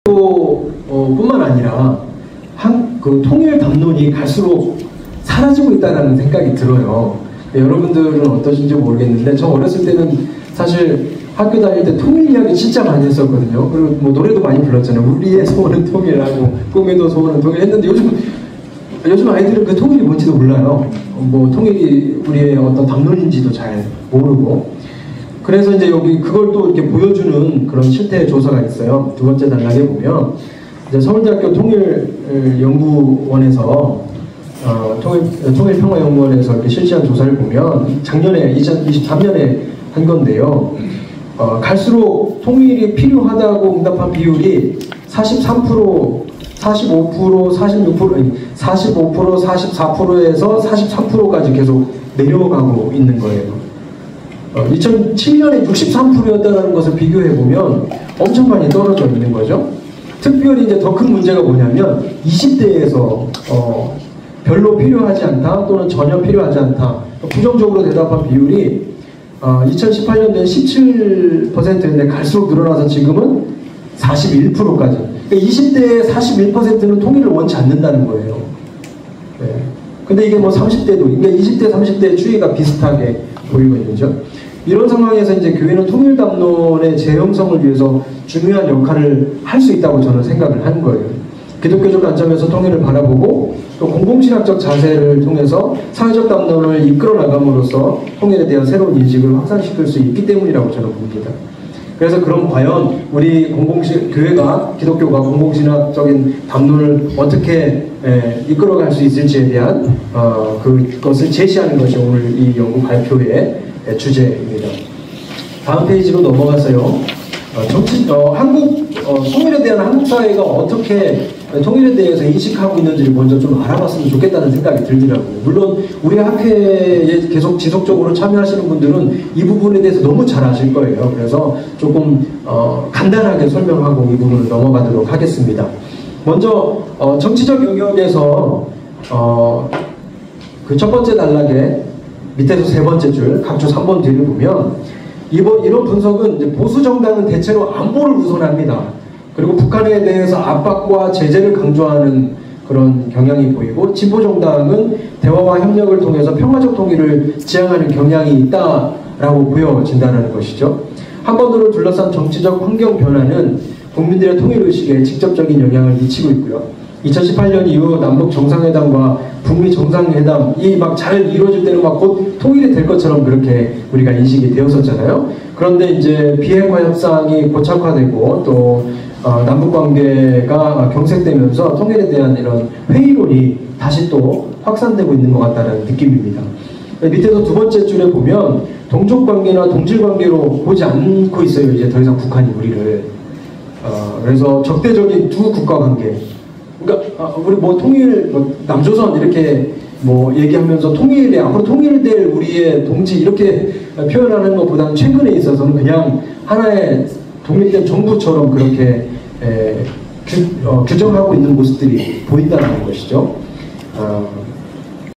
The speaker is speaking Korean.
뿐만 아니라 그 통일 담론이 갈수록 사라지고 있다는 생각이 들어요. 여러분들은 어떠신지 모르겠는데 저 어렸을 때는 사실 학교 다닐 때 통일 이야기 진짜 많이 했었거든요. 그리고 뭐 노래도 많이 불렀잖아요. 우리의 소원은 통일하고 꿈에도 소원은 통일 했는데 요즘 아이들은 그 통일이 뭔지도 몰라요. 뭐 통일이 우리의 어떤 담론인지도 잘 모르고. 그래서 이제 여기 그걸 또 이렇게 보여주는 그런 실태 조사가 있어요. 두 번째 단락에 보면 이제 서울대학교 통일연구원에서 통일평화연구원에서 이렇게 실시한 조사를 보면 작년에 2023년에 한 건데요. 갈수록 통일이 필요하다고 응답한 비율이 43%, 45%, 46%, 아니 45%, 44%에서 43%까지 계속 내려가고 있는 거예요. 2007년에 63%였다는 것을 비교해보면 엄청 많이 떨어져 있는 거죠. 특별히 이제 더 큰 문제가 뭐냐면 20대에서 별로 필요하지 않다 또는 전혀 필요하지 않다 부정적으로 대답한 비율이 2018년도에 17%인데 갈수록 늘어나서 지금은 41%까지. 그러니까 20대의 41%는 통일을 원치 않는다는 거예요. 네. 근데 이게 뭐 30대도, 그러니까 20대, 30대의 추이가 비슷하게 보이고 있죠. 이런 상황에서 이제 교회는 통일 담론의 재형성을 위해서 중요한 역할을 할 수 있다고 저는 생각을 한 거예요. 기독교적 관점에서 통일을 바라보고 또 공공신학적 자세를 통해서 사회적 담론을 이끌어 나감으로써 통일에 대한 새로운 인식을 확산시킬 수 있기 때문이라고 저는 봅니다. 그래서 그럼 과연 우리 교회가, 기독교가 공공신학적인 담론을 어떻게 이끌어갈 수 있을지에 대한 그것을 제시하는 것이 오늘 이 연구 발표의 주제입니다. 다음 페이지로 넘어가서요. 한국 통일에 대한 한국 사회가 어떻게 통일에 대해서 인식하고 있는지를 먼저 좀 알아봤으면 좋겠다는 생각이 들더라고요. 물론 우리 학회에 계속 지속적으로 참여하시는 분들은 이 부분에 대해서 너무 잘 아실 거예요. 그래서 조금 간단하게 설명하고 이 부분을 넘어가도록 하겠습니다. 먼저 정치적 영역에서 그 첫 번째 단락에 밑에서 세 번째 줄 각주 3번 뒤를 보면 이런 분석은 이제 보수 정당은 대체로 안보를 우선합니다. 그리고 북한에 대해서 압박과 제재를 강조하는 그런 경향이 보이고 진보 정당은 대화와 협력을 통해서 평화적 통일을 지향하는 경향이 있다라고 보여진다는 것이죠. 한반도를 둘러싼 정치적 환경 변화는 국민들의 통일의식에 직접적인 영향을 미치고 있고요. 2018년 이후 남북 정상회담과 북미 정상회담이 막 잘 이루어질 때는 막 곧 통일이 될 것처럼 그렇게 우리가 인식이 되었었잖아요. 그런데 이제 비핵화 협상이 고착화되고 또 남북관계가 경색되면서 통일에 대한 이런 회의론이 다시 또 확산되고 있는 것 같다는 느낌입니다. 밑에서 두 번째 줄에 보면 동족관계나 동질관계로 보지 않고 있어요. 이제 더 이상 북한이 우리를. 그래서 적대적인 두 국가관계. 그러니까 우리 뭐 통일, 남조선 이렇게 뭐 얘기하면서 앞으로 통일될 우리의 동지 이렇게 표현하는 것보다는 최근에 있어서는 그냥 하나의 독립된 정부처럼 그렇게 규정하고 있는 모습들이 보인다는 것이죠.